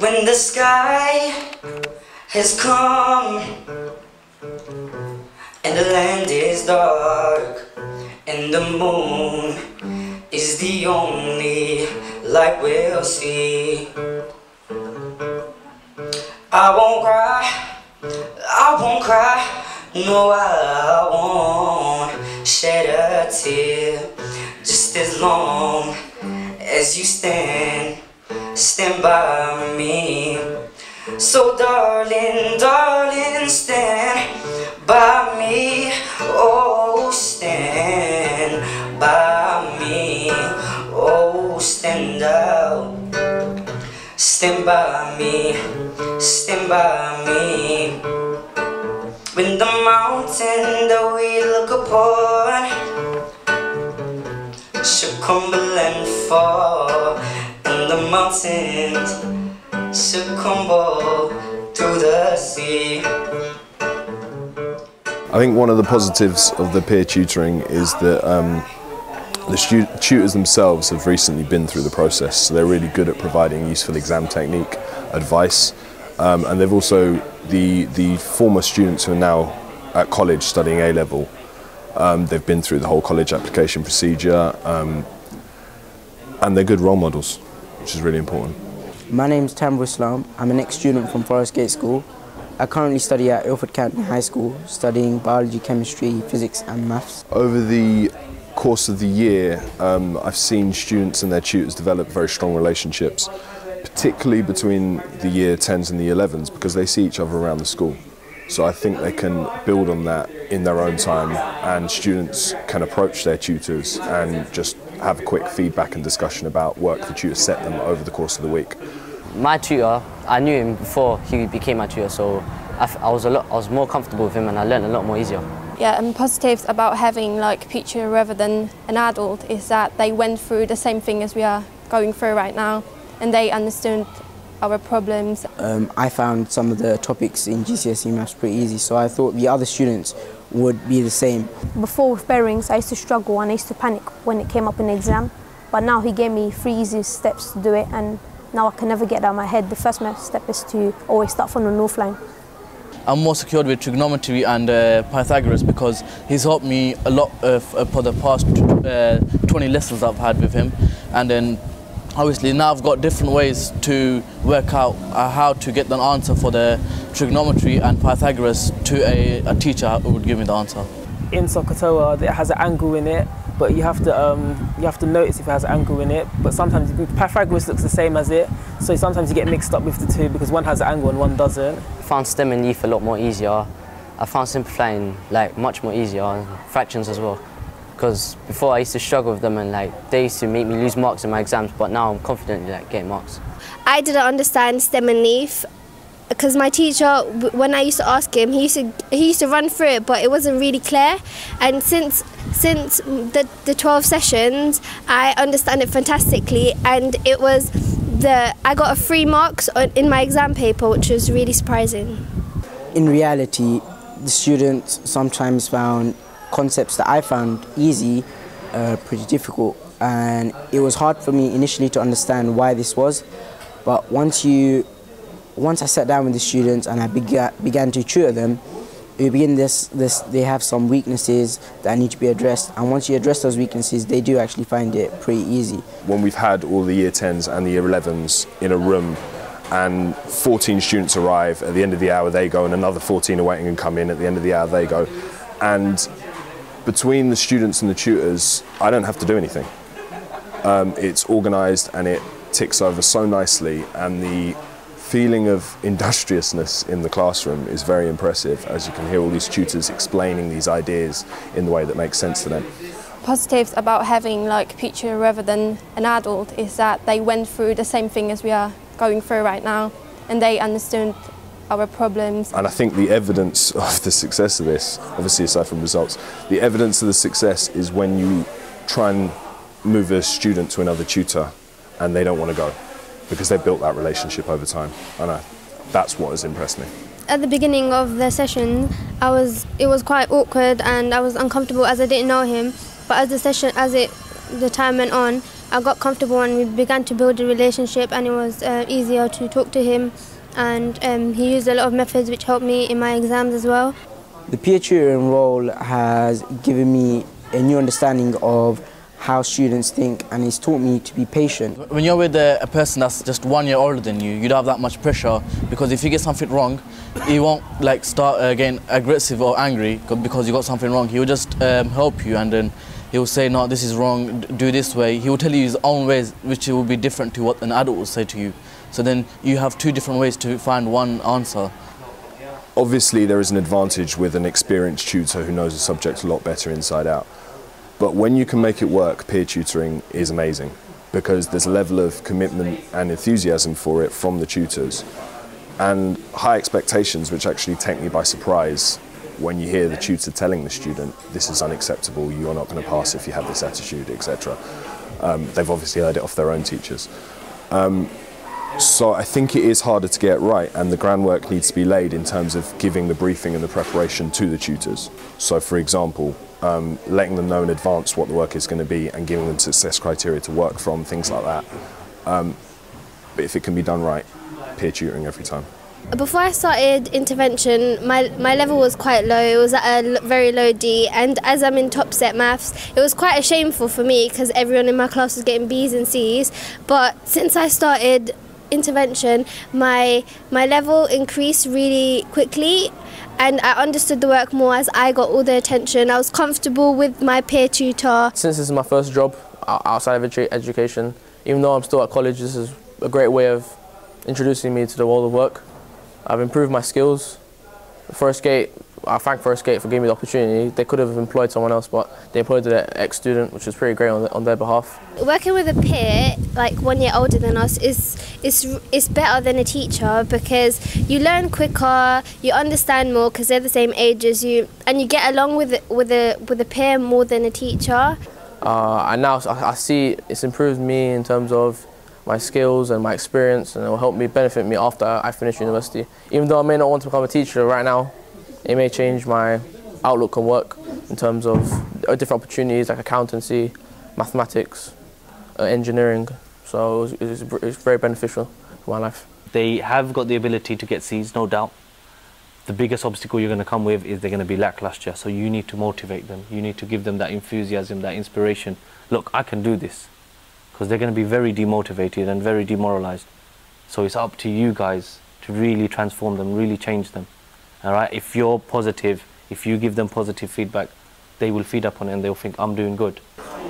When the sky has come and the land is dark and the moon is the only light we'll see, I won't cry, no, I won't shed a tear, just as long as you stand by me. So darling, darling, stand by me. Oh, stand by me. Oh, stand out. Stand by me. Stand by me. When the mountain that we look upon should crumble and fall, and the mountains should crumble to the sea. I think one of the positives of the peer tutoring is that the tutors themselves have recently been through the process, so they're really good at providing useful exam technique advice, and they've also, the former students who are now at college studying A-level, they've been through the whole college application procedure, and they're good role models, which is really important. My name's Tamra Islam. I'm an ex-student from Forest Gate School. I currently study at Ilford County High School, studying biology, chemistry, physics and maths. Over the course of the year, I've seen students and their tutors develop very strong relationships, particularly between the year 10s and the 11s, because they see each other around the school. So I think they can build on that in their own time, and students can approach their tutors and just have a quick feedback and discussion about work the tutor set them over the course of the week. My tutor, I knew him before he became my tutor, so I was more comfortable with him and I learned a lot more easier. Yeah, and positives about having like a teacher rather than an adult is that they went through the same thing as we are going through right now, and they understood our problems. I found some of the topics in GCSE maths pretty easy, so I thought the other students would be the same. Before with bearings, I used to struggle and I used to panic when it came up in the exam, but now he gave me 3 easy steps to do it, and now I can never get out of my head. The first step is to always start from the north line. I'm more secured with trigonometry and Pythagoras because he's helped me a lot for the past 20 lessons I've had with him, and then obviously now I've got different ways to work out how to get the answer for the trigonometry and Pythagoras to a teacher who would give me the answer. In Sokotoa, it has an angle in it, but you have to notice if it has an angle in it. But sometimes Pythagoras looks the same as it, so sometimes you get mixed up with the two because one has an angle and one doesn't. I found STEM and ETH a lot more easier. I found simplifying much more easier, and fractions as well. Because before I used to struggle with them and they used to make me lose marks in my exams, but now I'm confident in getting marks. I didn't understand STEM and ETH because my teacher, when I used to ask him, he used to run through it, but it wasn't really clear. And since the 12 sessions, I understand it fantastically, and I got 3 marks in my exam paper, which was really surprising. In reality, the students sometimes found concepts that I found easy pretty difficult, and it was hard for me initially to understand why this was, but once I sat down with the students and I began to tutor them, they have some weaknesses that need to be addressed, and once you address those weaknesses, they do actually find it pretty easy. When we've had all the year 10s and the year 11s in a room and 14 students arrive, at the end of the hour they go, and another 14 are waiting and come in, at the end of the hour they go, and between the students and the tutors, I don't have to do anything. It's organised and it ticks over so nicely, and the feeling of industriousness in the classroom is very impressive, as you can hear all these tutors explaining these ideas in the way that makes sense to them. Positives about having like a teacher rather than an adult is that they went through the same thing as we are going through right now, and they understood our problems. And I think the evidence of the success of this, obviously aside from results, the evidence of the success is when you try and move a student to another tutor and they don't want to go, because they've built that relationship over time. And that's what has impressed me. At the beginning of the session, it was quite awkward and I was uncomfortable as I didn't know him. But as the time went on, I got comfortable and we began to build a relationship, and it was easier to talk to him, and he used a lot of methods which helped me in my exams as well. The peer tutoring role has given me a new understanding of how students think, and it's taught me to be patient. When you're with a person that's just 1 year older than you, you don't have that much pressure, because if you get something wrong, he won't like start getting aggressive or angry because you got something wrong. He will just help you, and then he will say, no, this is wrong, do this way. He will tell you his own ways, which will be different to what an adult will say to you. So then you have two different ways to find one answer. Obviously there is an advantage with an experienced tutor who knows the subject a lot better inside out. But when you can make it work, peer tutoring is amazing, because there's a level of commitment and enthusiasm for it from the tutors, and high expectations which actually take me by surprise when you hear the tutor telling the student, this is unacceptable, you're not going to pass if you have this attitude, etc. They've obviously heard it off their own teachers. So I think it is harder to get right, and the groundwork needs to be laid in terms of giving the briefing and the preparation to the tutors. So for example, letting them know in advance what the work is going to be and giving them success criteria to work from, things like that. But if it can be done right, peer tutoring every time. Before I started intervention, my level was quite low. It was at a very low D, and as I'm in top set maths, it was quite shameful for me because everyone in my class was getting B's and C's. But since I started intervention, my level increased really quickly, and I understood the work more as I got all the attention. I was comfortable with my peer tutor. Since this is my first job outside of education, even though I'm still at college, this is a great way of introducing me to the world of work. I've improved my skills. I thank First Gate for giving me the opportunity. They could have employed someone else, but they employed an ex-student, which was pretty great on their behalf. Working with a peer, like 1 year older than us, is better than a teacher, because you learn quicker, you understand more because they're the same age as you, and you get along with a peer more than a teacher. And now I see it's improved me in terms of my skills and my experience, and it will help me benefit me after I finish university. Even though I may not want to become a teacher right now, it may change my outlook on work in terms of different opportunities like accountancy, mathematics, engineering. So it's very beneficial for my life. They have got the ability to get C's, no doubt. The biggest obstacle you're going to come with is they're going to be lackluster. So you need to motivate them. You need to give them that enthusiasm, that inspiration. Look, I can do this. Because they're going to be very demotivated and very demoralized. So it's up to you guys to really transform them, really change them. All right? If you're positive, if you give them positive feedback, they will feed up on it and they'll think, I'm doing good.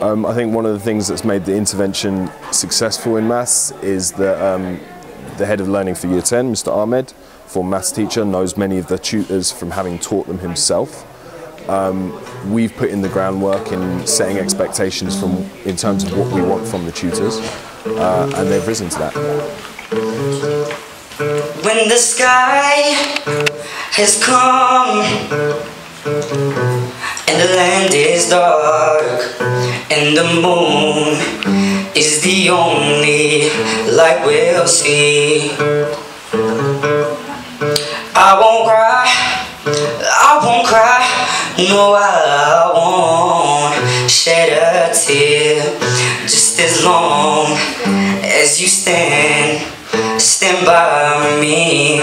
I think one of the things that's made the intervention successful in maths is that the head of learning for Year 10, Mr. Ahmed, former maths teacher, knows many of the tutors from having taught them himself. We've put in the groundwork in setting expectations in terms of what we want from the tutors, and they've risen to that. When the sky has come and the land is dark and the moon is the only light we'll see, I won't cry, no, I won't shed a tear, just as long as you stand by me.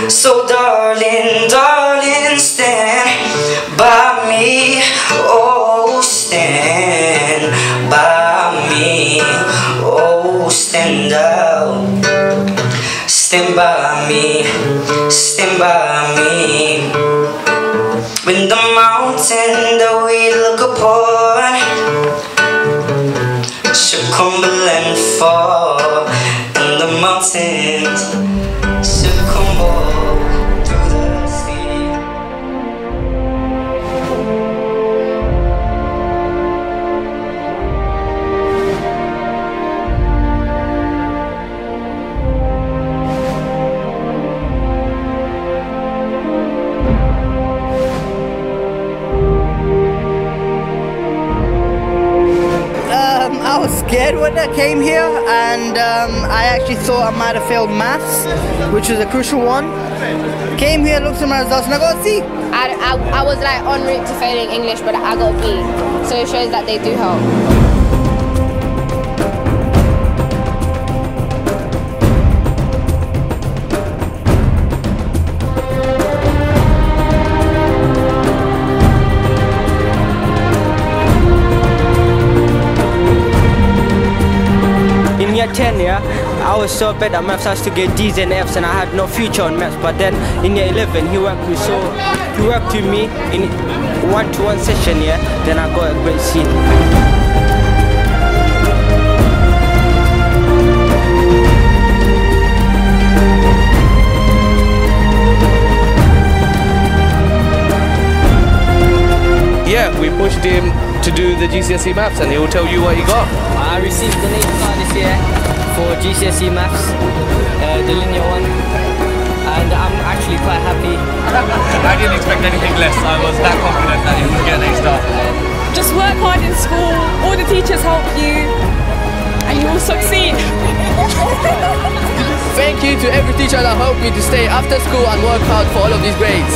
So darling, darling, stand by me, oh, stand by me, oh, stand out, stand by me, stand by me. When the mountain that we look upon should crumble and fall, and the mountains should crumble through the sea. I was scared when I came here, and I actually thought I might have failed maths, which was a crucial one. Came here, looked at my results, and I got a C. I was like en route to failing English, but I got a B, so it shows that they do help. was so bad at maths, I used to get D's and F's and I had no future on maths. But then in year 11, he worked with me in one-to-one session, yeah, then I got a great C. Yeah, we pushed him to do the GCSE maths and he will tell you what he got. I received the 8 star this year for GCSE maths, the linear one, and I'm actually quite happy. I didn't expect anything less. I was that confident that he would get an 8 star. Just work hard in school, all the teachers help you, and you will succeed. Thank you to every teacher that helped me to stay after school and work hard for all of these grades.